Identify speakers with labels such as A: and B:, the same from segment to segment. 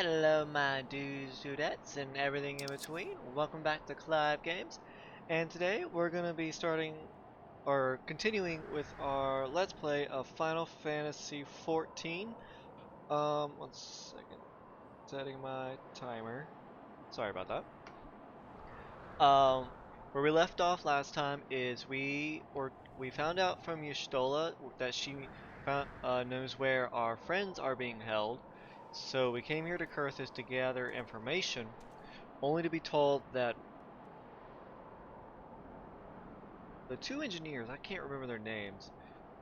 A: Hello my dudes, dudettes, and everything in between. Welcome back to Clive Games. And today we're going to be starting, or continuing with our Let's Play of Final Fantasy XIV. One second. Setting my timer. Sorry about that. Where we left off last time is we found out from Y'shtola that she knows where our friends are being held. So we came here to Kurthis to gather information, only to be told that the two engineers, I can't remember their names,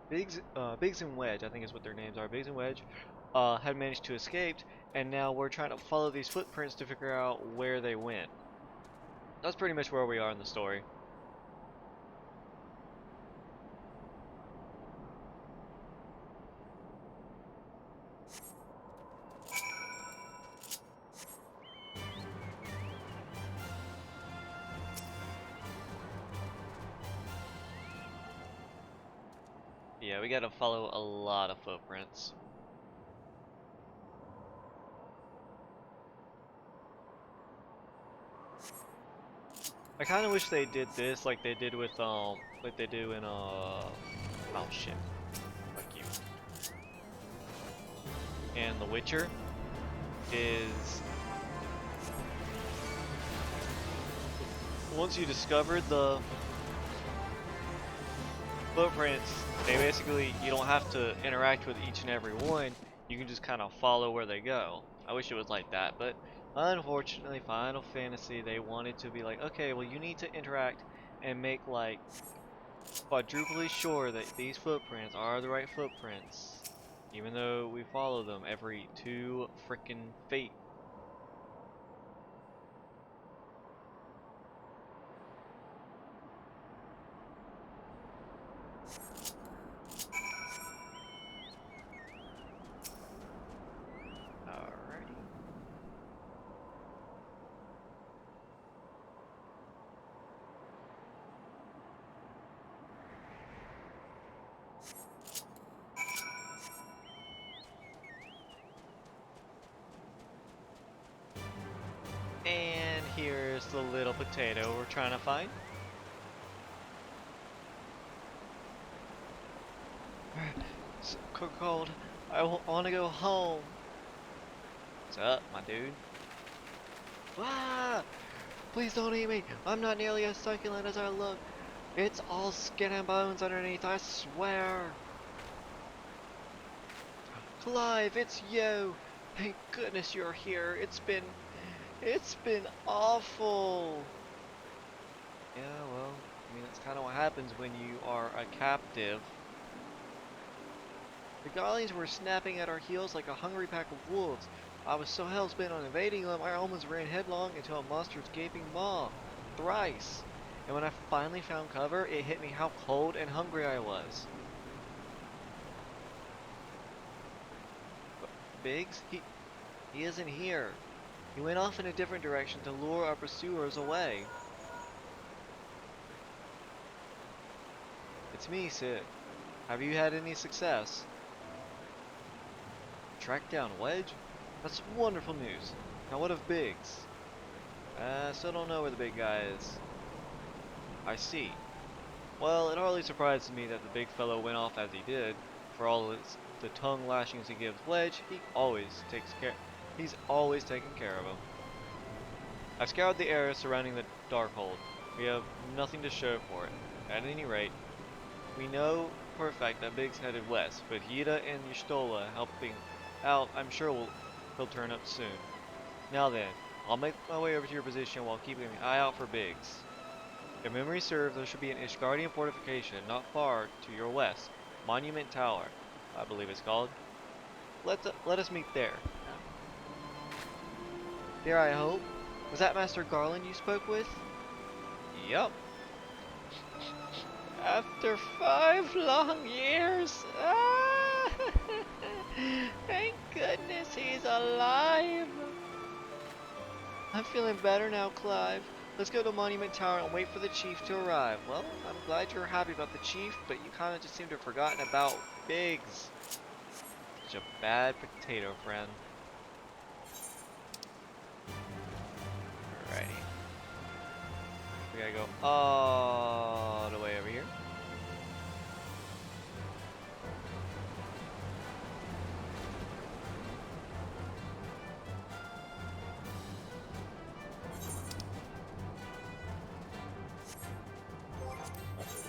A: Biggs and Wedge, I think is what their names are, Biggs and Wedge, had managed to escape, and now we're trying to follow these footprints to figure out where they went. That's pretty much where we are in the story. Yeah, we gotta follow a lot of footprints. I kinda wish they did this like they did with, like they do in, oh shit. Fuck you. And The Witcher is, once you discovered the footprints, they basically, you don't have to interact with each and every one, you can just kind of follow where they go. I wish it was like that, but unfortunately Final Fantasy, they wanted to be like, okay, well you need to interact and make like quadruply sure that these footprints are the right footprints, even though we follow them every 2 freaking feet. Alrighty. And here's the little potato we're trying to find. It's cold. I want to go home. What's up, my dude? Ah! Please don't eat me. I'm not nearly as succulent as I look. It's all skin and bones underneath, I swear. Clive, it's you. Thank goodness you're here. It's been awful. Yeah, well, I mean, that's kind of what happens when you are a captive. The Guardians were snapping at our heels like a hungry pack of wolves. I was so hell-bent on evading them, I almost ran headlong into a monster's gaping maw. Thrice. And when I finally found cover, it hit me how cold and hungry I was. But Biggs? He isn't here. He went off in a different direction to lure our pursuers away. It's me, Sid. Have you had any success? Track down Wedge? That's wonderful news. Now what of Biggs? Still don't know where the big guy is. I see. Well, it hardly surprises me that the big fellow went off as he did. For all the tongue lashings he gives Wedge, he's always taking care of him. I've scoured the area surrounding the Darkhold. We have nothing to show for it. At any rate, we know for a fact that Biggs headed west, but Hida and Y'shtola helping out, I'm sure he'll turn up soon. Now then, I'll make my way over to your position while keeping an eye out for Biggs. If memory serves, there should be an Ishgardian fortification not far to your west. Monument Tower, I believe it's called. Let us meet there. There, I hope. Was that Master Garland you spoke with? Yup. After 5 long years. Ah! Thank goodness he's alive. I'm feeling better now, Clive. Let's go to Monument Tower and wait for the chief to arrive. Well, I'm glad you're happy about the chief, but you kind of just seem to have forgotten about Biggs. Such a bad potato friend. We gotta go all the way over here.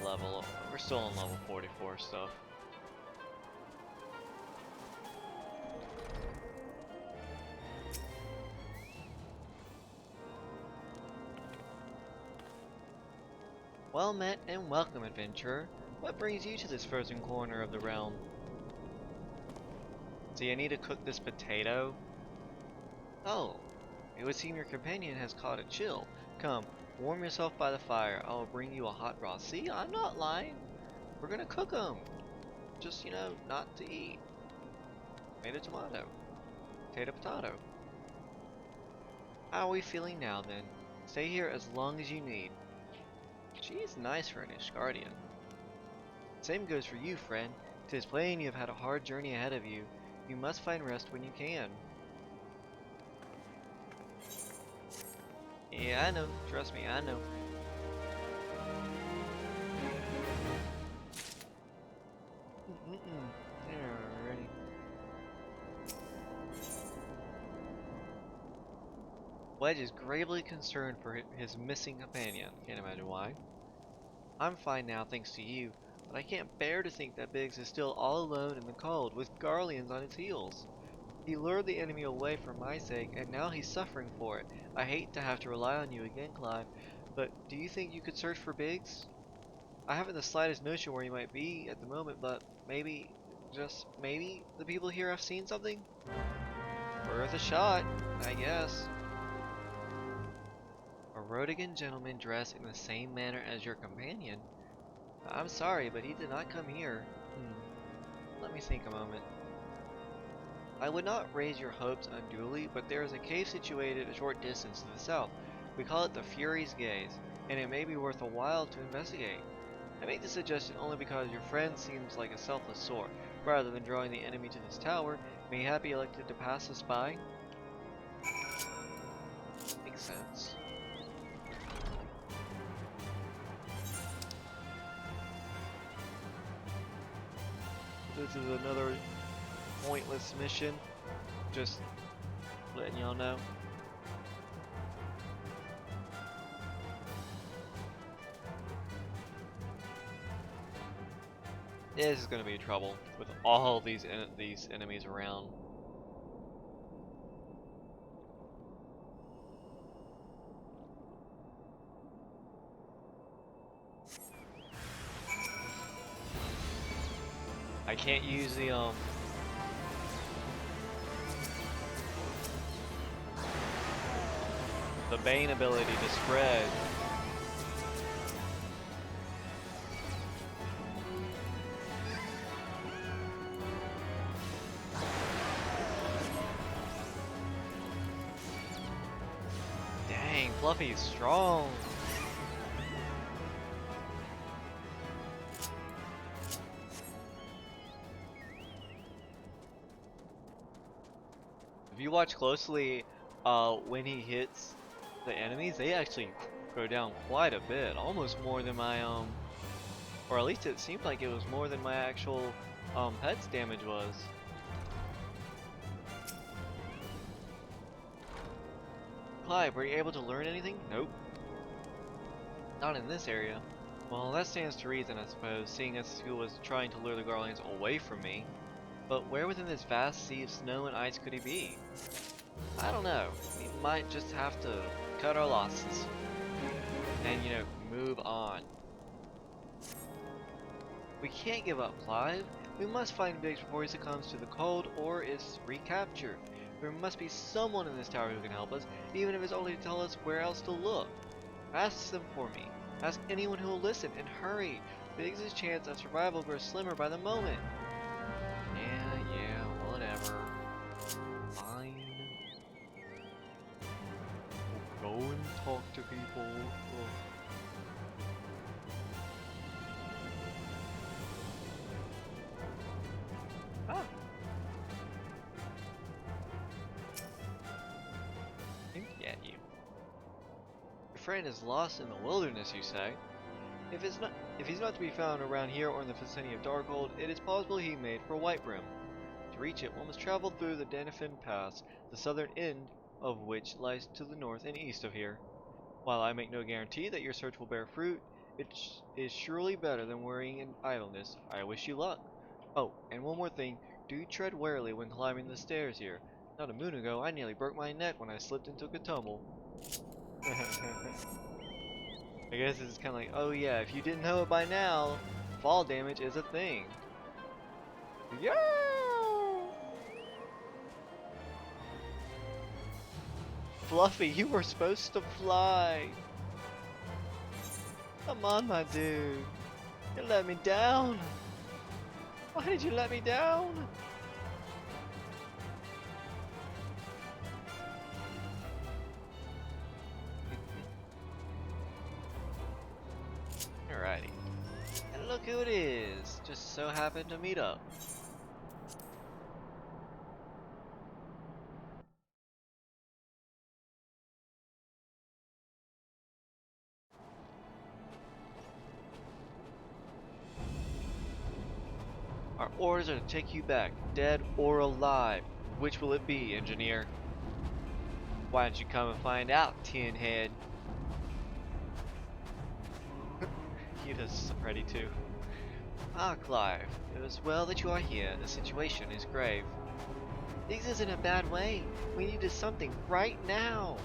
A: Level, we're still on level 44 stuff. Well met and welcome, adventurer. What brings you to this frozen corner of the realm? Do you need to cook this potato? Oh, it would seem your companion has caught a chill. Come, warm yourself by the fire. I will bring you a hot broth. See, I'm not lying. We're gonna cook them. Just, you know, not to eat. Tomato, tomato. Potato, potato. How are we feeling now, then? Stay here as long as you need. She's nice for an Ishgardian. Same goes for you, friend. 'Tis plain you have had a hard journey ahead of you. You must find rest when you can. Yeah, I know. Trust me, I know. Alrighty. Wedge is gravely concerned for his missing companion. Can't imagine why. I'm fine now, thanks to you, but I can't bear to think that Biggs is still all alone in the cold, with Garleans on his heels. He lured the enemy away for my sake, and now he's suffering for it. I hate to have to rely on you again, Clive, but do you think you could search for Biggs? I haven't the slightest notion where he might be at the moment, but maybe, just maybe, the people here have seen something? Worth a shot, I guess. A Rodigan gentleman dressed in the same manner as your companion? I'm sorry, but he did not come here. Let me think a moment. I would not raise your hopes unduly, but there is a cave situated a short distance to the south. We call it the Fury's Gaze, and it may be worth a while to investigate. I make this suggestion only because your friend seems like a selfless sort. Rather than drawing the enemy to this tower, may he have be elected to pass us by? Makes sense. This is another pointless mission. Just letting y'all know. This is gonna be trouble with all these enemies around. I can't use the Bane ability to spread. Dang, Fluffy's strong. If you watch closely, when he hits the enemies, they actually go down quite a bit, almost more than my or at least it seemed like it was more than my actual pet's damage was. Clive, were you able to learn anything? Nope. Not in this area. Well, that stands to reason, I suppose, seeing as he was trying to lure the Garlands away from me. But where within this vast sea of snow and ice could he be? I don't know. We might just have to cut our losses. And, you know, move on. We can't give up, Clive. We must find Biggs before he succumbs to the cold or is recaptured. There must be someone in this tower who can help us, even if it's only to tell us where else to look. Ask them for me. Ask anyone who will listen, and hurry. Biggs' chance of survival grows slimmer by the moment. Yeah, whatever. Fine. We'll go and talk to people. Ah. Get you. Your friend is lost in the wilderness, you say? If he's not to be found around here or in the vicinity of Darkhold, it is possible he made for Whitebrim. To reach it, one must travel through the Danafin Pass, the southern end of which lies to the north and east of here. While I make no guarantee that your search will bear fruit, it is surely better than worrying in idleness. I wish you luck. Oh, and one more thing, do tread warily when climbing the stairs here. Not a moon ago, I nearly broke my neck when I slipped and took a tumble. I guess it's kind of like, oh yeah, if you didn't know it by now, fall damage is a thing. Yeah! Fluffy, you were supposed to fly. Come on, my dude. You let me down. Why did you let me down? Alrighty. And look who it is. Just so happened to meet up. Our orders are to take you back, dead or alive. Which will it be, engineer? Why don't you come and find out, tin head? Yuda's ready too. Ah, Clive, it is well that you are here. The situation is grave. This isn't a bad way. We needed something right now.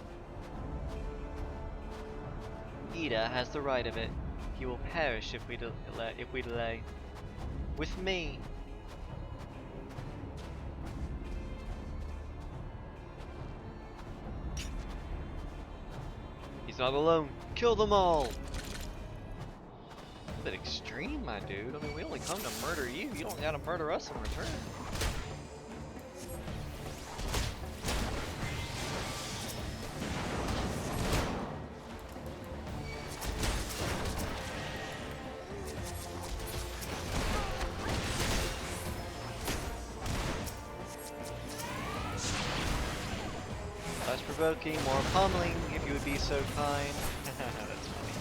A: Ida has the right of it. He will perish if we delay. With me. He's not alone. Kill them all. A bit extreme, my dude. I mean, we only come to murder you. You don't gotta murder us in return. Less provoking, more pummeling, if you would be so kind. That's funny.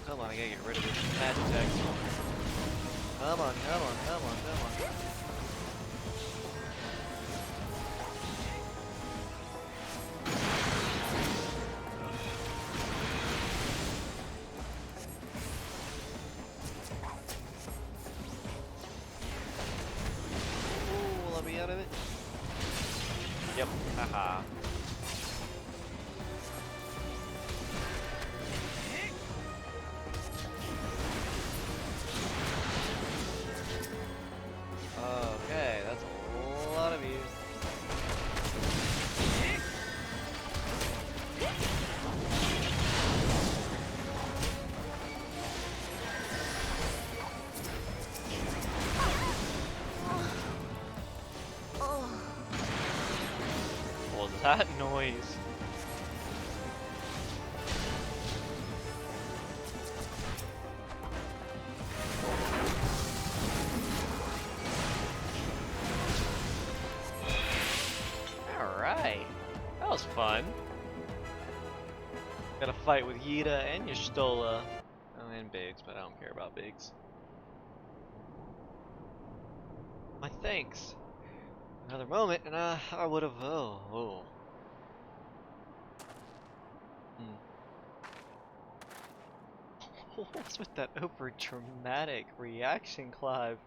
A: Come on, I gotta get rid of this magic text. Come on, come on, come on, come on. Ooh, will I be out of it? Yep, haha. Okay, that's a lot of views. What was that noise? Alright, that was fun. Got a fight with Yida and Y'shtola. Oh, and Biggs, but I don't care about Biggs. My thanks. Another moment, and I would have. Oh. What's with that over dramatic reaction, Clive?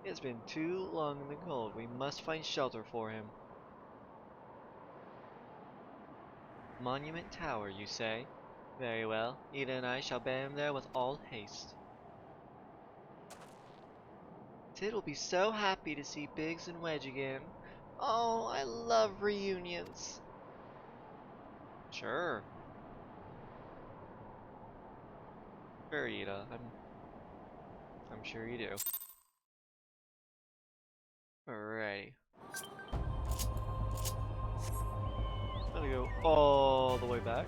A: He has been too long in the cold. We must find shelter for him. Monument Tower, you say? Very well. Ida and I shall bear him there with all haste. Tid will be so happy to see Biggs and Wedge again. Oh, I love reunions. Sure. Sure, Ida. I'm sure you do. Alrighty. Gotta go all the way back.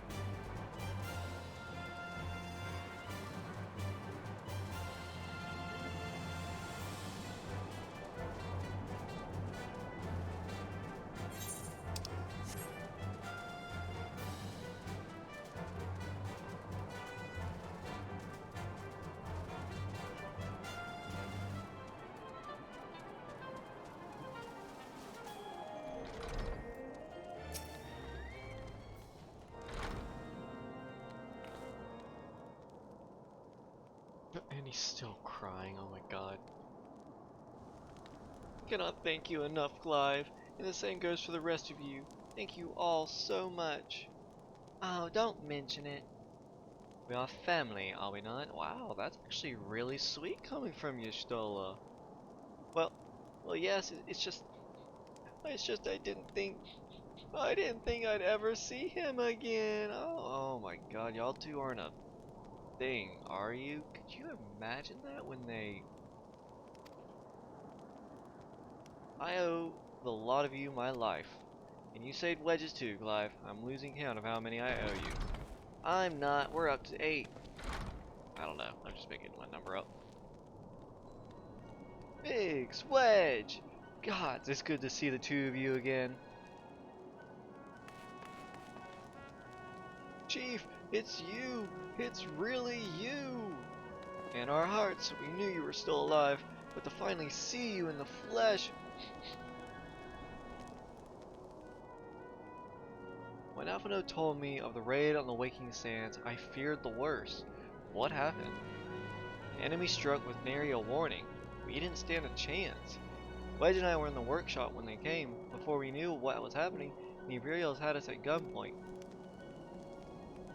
A: And he's still crying, oh my god. Cannot thank you enough, Clive. And the same goes for the rest of you. Thank you all so much. Oh, don't mention it. We are family, are we not? Wow, that's actually really sweet coming from you, Stola. Well, yes, it's just I didn't think I'd ever see him again. Oh my god, y'all two aren't a thing, are you? Could you imagine that when they... I owe the lot of you my life. And you saved wedges too, Clive. I'm losing count of how many I owe you. I'm not. We're up to 8. I don't know. I'm just making my number up. Biggs, Wedge! God, it's good to see the two of you again. Chief, it's you! It's really you! In our hearts, we knew you were still alive, but to finally see you in the flesh... When Alphino told me of the raid on the Waking Sands, I feared the worst. What happened? The enemy struck with nary a warning. We didn't stand a chance. Wedge and I were in the workshop when they came. Before we knew what was happening, the Imperials had us at gunpoint.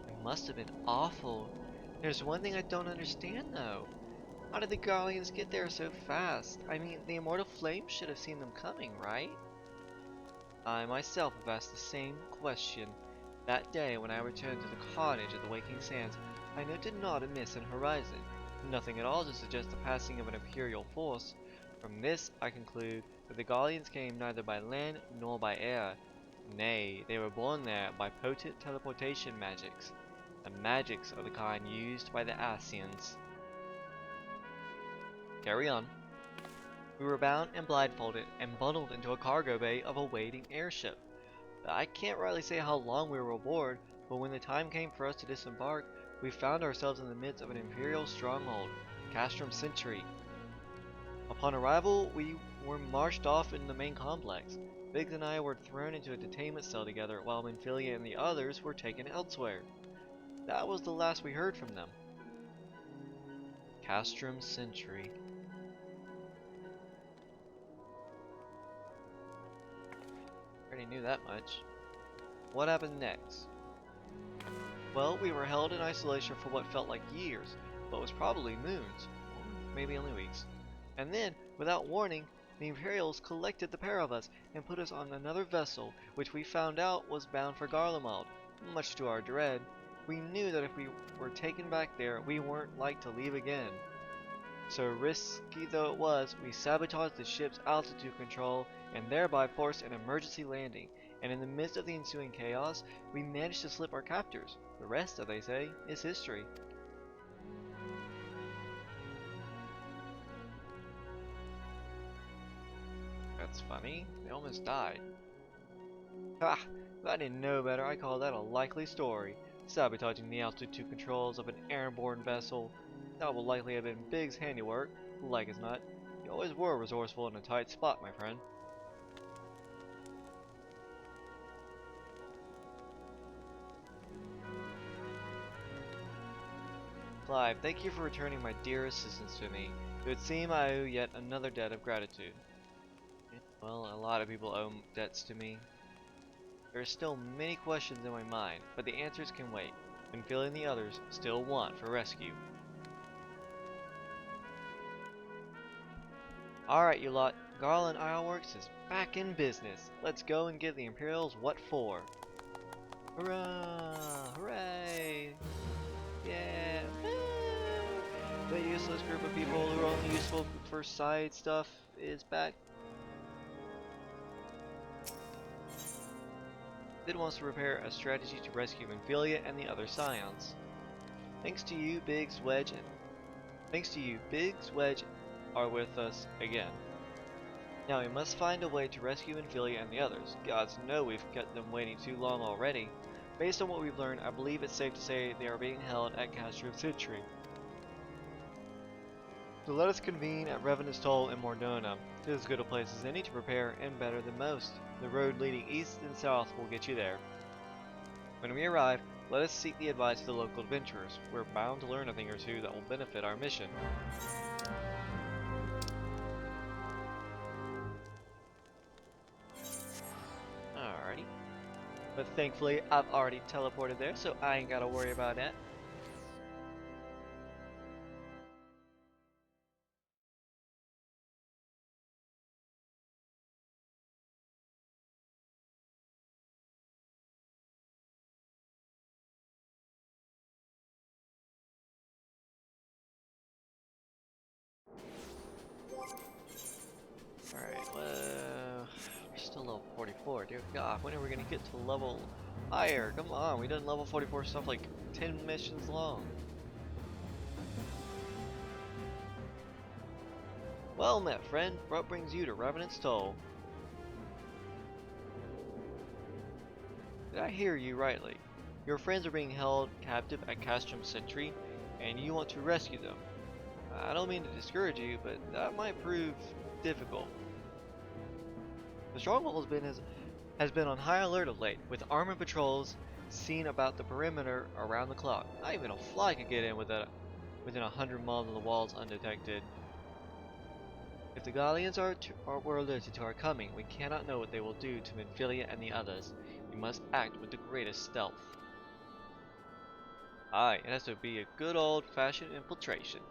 A: It must have been awful. There's one thing I don't understand though. How did the Guardians get there so fast? I mean, the Immortal Flame should have seen them coming, right? I myself have asked the same question. That day, when I returned to the cottage at the Waking Sands, I noted not a mist in horizon. Nothing at all to suggest the passing of an Imperial force. From this, I conclude that the Gallians came neither by land nor by air. Nay, they were born there by potent teleportation magics. The magics of the kind used by the Asians. Carry on. We were bound and blindfolded and bundled into a cargo bay of a waiting airship. I can't rightly say how long we were aboard, but when the time came for us to disembark, we found ourselves in the midst of an Imperial stronghold, Castrum Centri. Upon arrival, we were marched off in the main complex. Biggs and I were thrown into a detainment cell together, while Minfilia and the others were taken elsewhere. That was the last we heard from them. Castrum Centri. Already knew that much. What happened next? Well, we were held in isolation for what felt like years, but was probably moons, or maybe only weeks. And then, without warning, the Imperials collected the pair of us and put us on another vessel, which we found out was bound for Garlemald. Much to our dread, we knew that if we were taken back there, we weren't like to leave again. So risky though it was, we sabotaged the ship's altitude control and thereby forced an emergency landing, and in the midst of the ensuing chaos, we managed to slip our captors. The rest, as they say, is history. That's funny. They almost died. Ha! If I didn't know better, I call that a likely story. Sabotaging the altitude controls of an airborne vessel. That will likely have been Biggs' handiwork, like as not. You always were resourceful in a tight spot, my friend. Clive, thank you for returning my dear assistance to me. It would seem I owe yet another debt of gratitude. Well, a lot of people owe debts to me. There are still many questions in my mind, but the answers can wait, and filling the others still want for rescue. Alright, you lot. Garland Ironworks is back in business. Let's go and give the Imperials what for. Hurrah! Hooray! Yeah! The useless group of people who are only useful for side stuff is back. It wants to prepare a strategy to rescue Ophelia and the other scions. Thanks to you, Biggs, Wedge are with us again. Now we must find a way to rescue Ophelia and the others. Gods know we've kept them waiting too long already. Based on what we've learned, I believe it's safe to say they are being held at Castrum Centri. So let us convene at Revenant's Toll in Dhona. It is as good a place as any to prepare, and better than most. The road leading east and south will get you there. When we arrive, let us seek the advice of the local adventurers. We're bound to learn a thing or two that will benefit our mission. Alrighty. But thankfully, I've already teleported there, so I ain't gotta worry about that. Alright, well, we're still level 44. Dear God, when are we gonna get to level higher? Come on, we done level 44 stuff like 10 missions long. Well met, friend. What brings you to Revenant's Toll? Did I hear you rightly? Your friends are being held captive at Castrum Centri, and you want to rescue them. I don't mean to discourage you, but that might prove difficult. The stronghold has been on high alert of late, with armored patrols seen about the perimeter around the clock. Not even a fly could get in within 100 miles of the walls undetected. If the Gallians were alerted to our coming, we cannot know what they will do to Ophelia and the others. We must act with the greatest stealth. Aye, it has to be a good old-fashioned infiltration.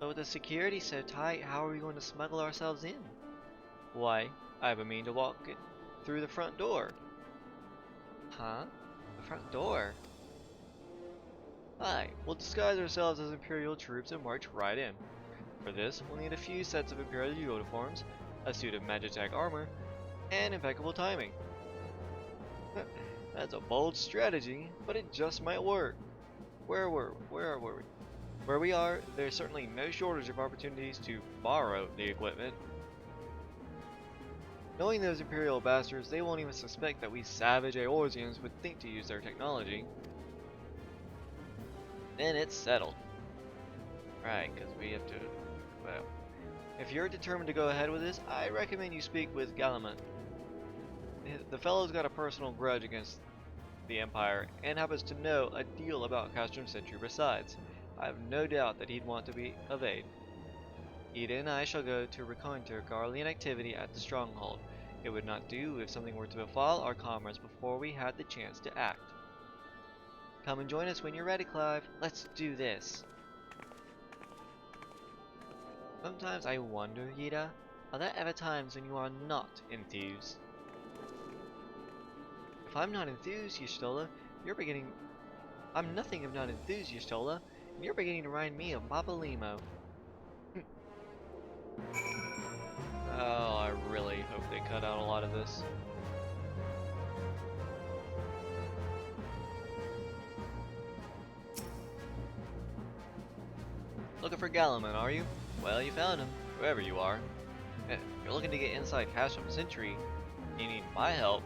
A: But with the security so tight, how are we going to smuggle ourselves in? Why, I have a mean to walk through the front door. Huh? The front door? Aye, we'll disguise ourselves as Imperial troops and march right in. For this, we'll need a few sets of Imperial uniforms, a suit of Magitech armor, and impeccable timing. That's a bold strategy, but it just might work. Where were we? Where we are, there's certainly no shortage of opportunities to borrow the equipment. Knowing those Imperial bastards, they won't even suspect that we savage Eorzeans would think to use their technology. Then it's settled. Right, because we have to... Well, if you're determined to go ahead with this, I recommend you speak with Galamant. The fellow's got a personal grudge against the Empire, and happens to know a deal about Castrum Centri besides. I have no doubt that he'd want to be of aid. Ida and I shall go to reconnoiter Garlean activity at the stronghold. It would not do if something were to befall our comrades before we had the chance to act. Come and join us when you're ready, Clive. Let's do this. Sometimes I wonder, Ida, are there ever times when you are not enthused? If I'm not enthused, Y'shtola, you're beginning... I'm nothing if not enthused, Y'shtola, and you're beginning to remind me of Papa Limo. Oh, I really hope they cut out a lot of this. Looking for Galamant, are you? Well, you found him, whoever you are. If you're looking to get inside Castrum Centri, you need my help.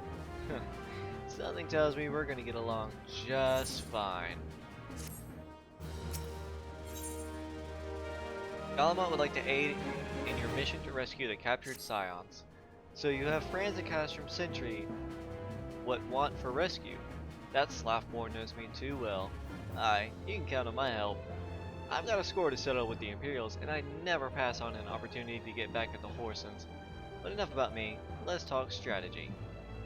A: Something tells me we're gonna get along just fine. Galamant would like to aid in your mission to rescue the captured scions. So you have friends at Castrum Centri what want for rescue. That Slaffborn knows me too well. Aye, you can count on my help. I've got a score to settle with the Imperials, and I never pass on an opportunity to get back at the Horsens. But enough about me, let's talk strategy.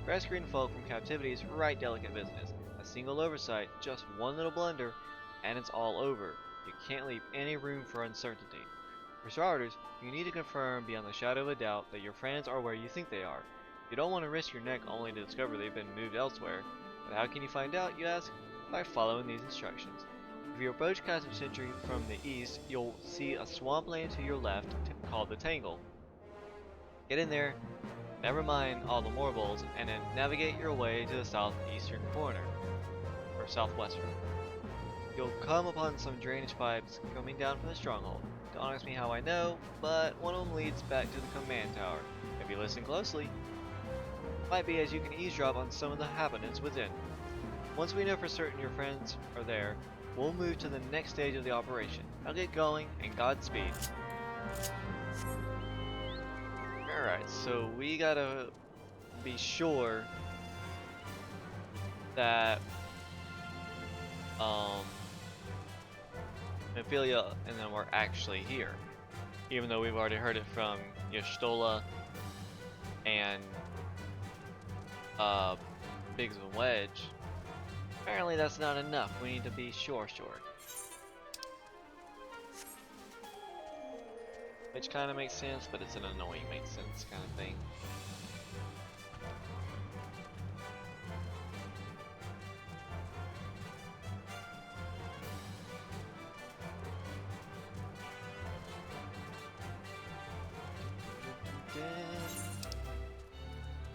A: Rescuing folk from captivity is right delicate business. A single oversight, just one little blunder, and it's all over. You can't leave any room for uncertainty. For starters, you need to confirm beyond the shadow of a doubt that your friends are where you think they are. You don't want to risk your neck only to discover they've been moved elsewhere. But how can you find out, you ask? By following these instructions. If you approach Castrum Centri from the east, you'll see a swampland to your left called the Tangle. Get in there Never mind all the morbals, and then navigate your way to the southeastern corner, or southwestern. You'll come upon some drainage pipes coming down from the stronghold. Don't ask me how I know, but one of them leads back to the command tower. If you listen closely, might be as you can eavesdrop on some of the happenings within. Once we know for certain your friends are there, we'll move to the next stage of the operation. Now get going, and Godspeed. Alright, so we gotta be sure that Ophelia and then we're actually here. Even though we've already heard it from Y'shtola and Biggs and Wedge. Apparently that's not enough. We need to be sure. Which kind of makes sense, but it's an annoying makes sense kind of thing.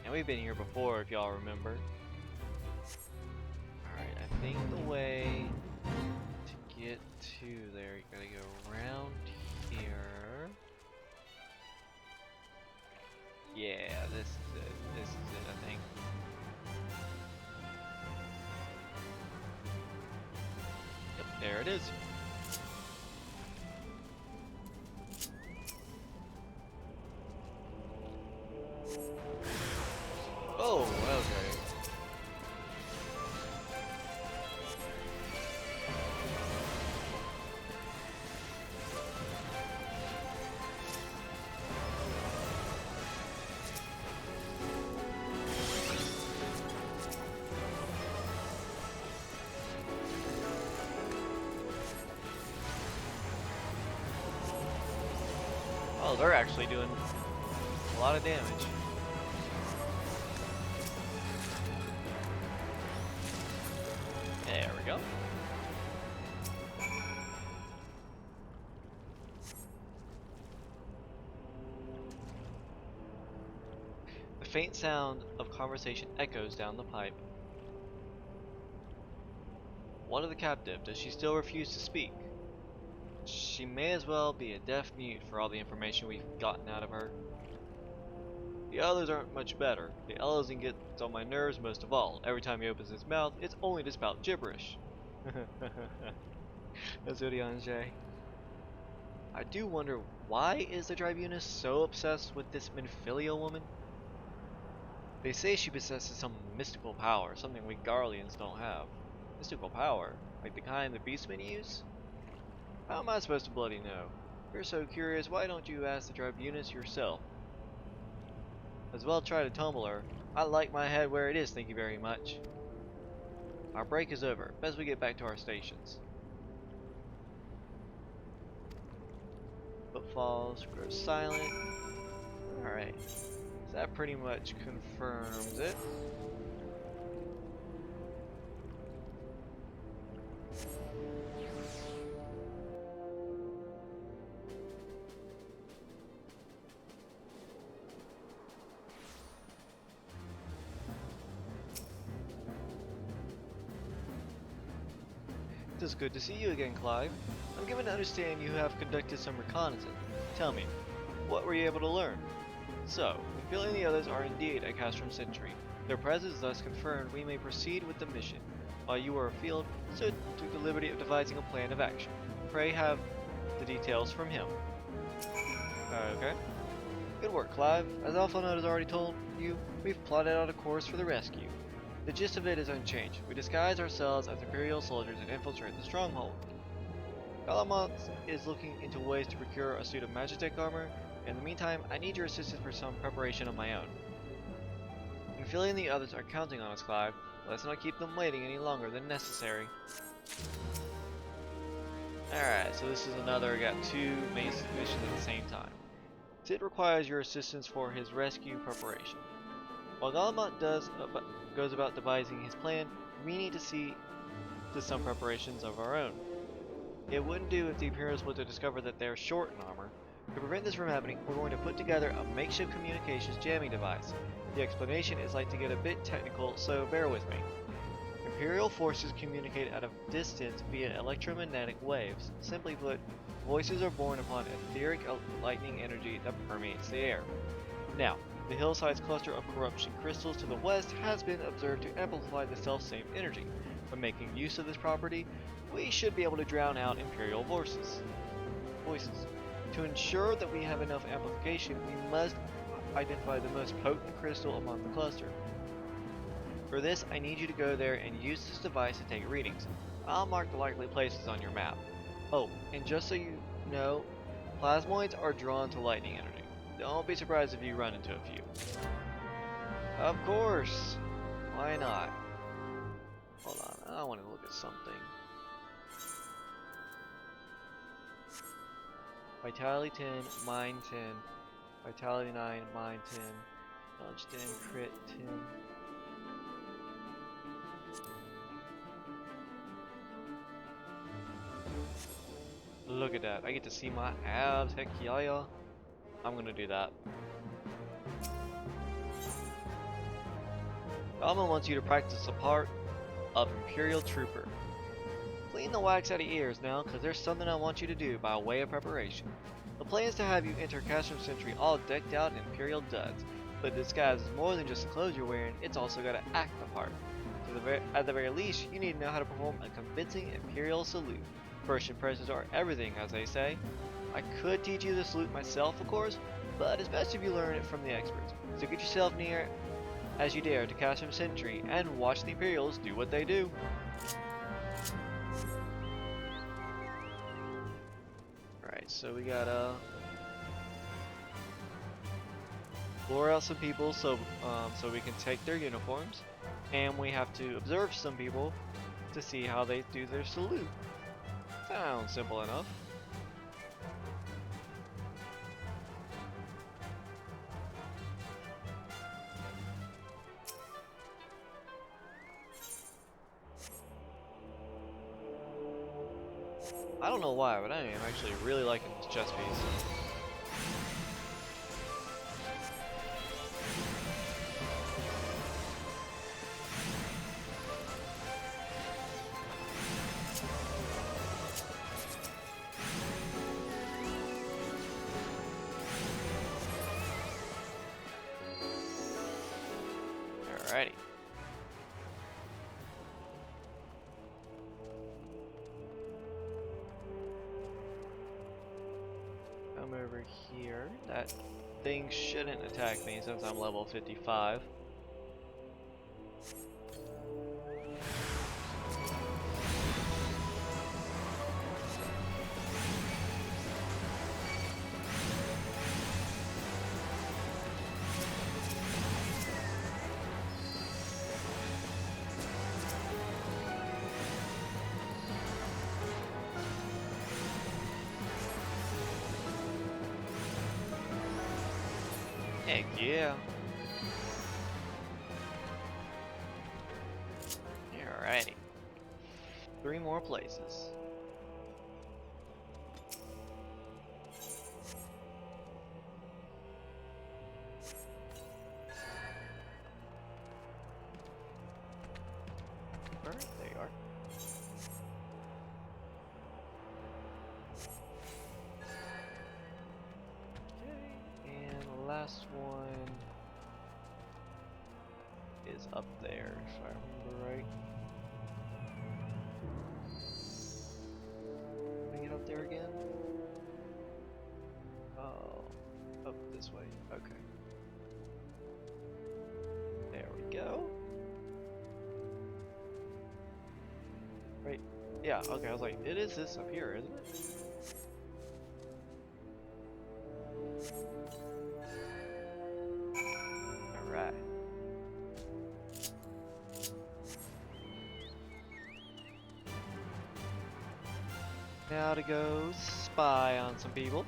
A: And we've been here before, if y'all remember. Alright, I think the way to get to there, you gotta go around here. Yeah, this is it. This is it, I think. Yep, there it is. Oh, okay. Oh, they're actually doing a lot of damage. There we go. The faint sound of conversation echoes down the pipe. What of the captive? Does she still refuse to speak? She may as well be a deaf mute for all the information we've gotten out of her. The others aren't much better. The Elozing gets on my nerves most of all. Every time he opens his mouth, it's only to spout gibberish. That's Urianger. I do wonder, why is the Tribunus so obsessed with this Minfilia woman? They say she possesses some mystical power, something we Garleans don't have. Mystical power? Like the kind the beastmen use? How am I supposed to bloody know? If you're so curious, why don't you ask the Tribunus yourself? As well try to tumble her. I like my head where it is, thank you very much. Our break is over. Best we get back to our stations. Footfalls grow silent. Alright. So that pretty much confirms it. It is good to see you again, Clive. I'm given to understand you have conducted some reconnaissance. Tell me, what were you able to learn? So, Phil and the others are indeed at Castrum Centri. Their presence thus confirmed we may proceed with the mission. While you were afield, so took the liberty of devising a plan of action. Pray have the details from him. Okay. Good work, Clive. As Alphanode has already told you, we've plotted out a course for the rescue. The gist of it is unchanged. We disguise ourselves as Imperial soldiers and infiltrate the stronghold. Galamont is looking into ways to procure a suit of Magitech armor. In the meantime, I need your assistance for some preparation of my own. And Philly and the others are counting on us, Clive. Let's not keep them waiting any longer than necessary. Alright, so this is another, got two main missions at the same time. Sid requires your assistance for his rescue preparation. While Galamont goes about devising his plan, we need to see to some preparations of our own. It wouldn't do if the Imperials were to discover that they are short in armor. To prevent this from happening, we're going to put together a makeshift communications jamming device. The explanation is like to get a bit technical, so bear with me. Imperial forces communicate at a distance via electromagnetic waves. Simply put, voices are born upon etheric lightning energy that permeates the air. Now, the hillside's cluster of corruption crystals to the west has been observed to amplify the self-same energy. By making use of this property, we should be able to drown out Imperial voices. To ensure that we have enough amplification, we must identify the most potent crystal among the cluster. For this, I need you to go there and use this device to take readings. I'll mark the likely places on your map. Oh, and just so you know, plasmoids are drawn to lightning energy. Don't be surprised if you run into a few. Of course! Why not? Hold on, I want to look at something. Vitality 10, Mind 10, Vitality 9, Mind 10, Dodge 10, Crit 10. Look at that, I get to see my abs, heck yeah. I'm gonna do that. Alma wants you to practice the part of Imperial Trooper. Clean the wax out of your ears now, cause there's something I want you to do by way of preparation. The plan is to have you enter Castrum Centri all decked out in Imperial duds, but disguise is more than just the clothes you're wearing, it's also gotta act the part. At the very least, you need to know how to perform a convincing Imperial salute. First impressions are everything, as they say. I could teach you the salute myself, of course, but it's best if you learn it from the experts. So get yourself near as you dare to Castrum Centri and watch the Imperials do what they do. Alright, so we gotta lure out some people so we can take their uniforms, and we have to observe some people to see how they do their salute. Sounds simple enough. I don't know why, but I am actually really liking this chest piece. Alrighty. Come over here. That thing shouldn't attack me since I'm level 55. Heck yeah. Alrighty. 3 more places. Alright, there you are. Last one is up there, if I remember right. Can I get up there again? Oh, up this way. Okay. There we go. Right. Yeah, okay, I was like, it is this up here, isn't it? Alright. Now to go spy on some people.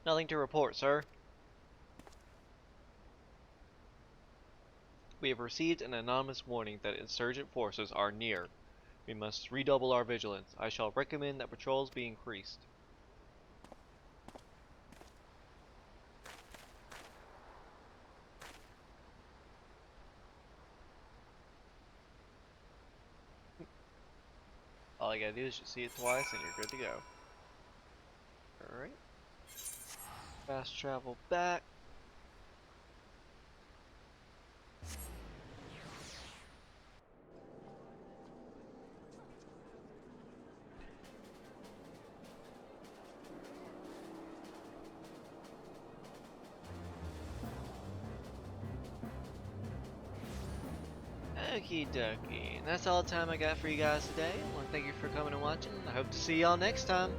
A: Nothing to report, sir. We have received an anonymous warning that insurgent forces are near. We must redouble our vigilance. I shall recommend that patrols be increased. All you gotta do is just see it twice and you're good to go. Alright. Fast travel back. Okie dokie. And that's all the time I got for you guys today. I want to thank you for coming and watching. I hope to see y'all next time.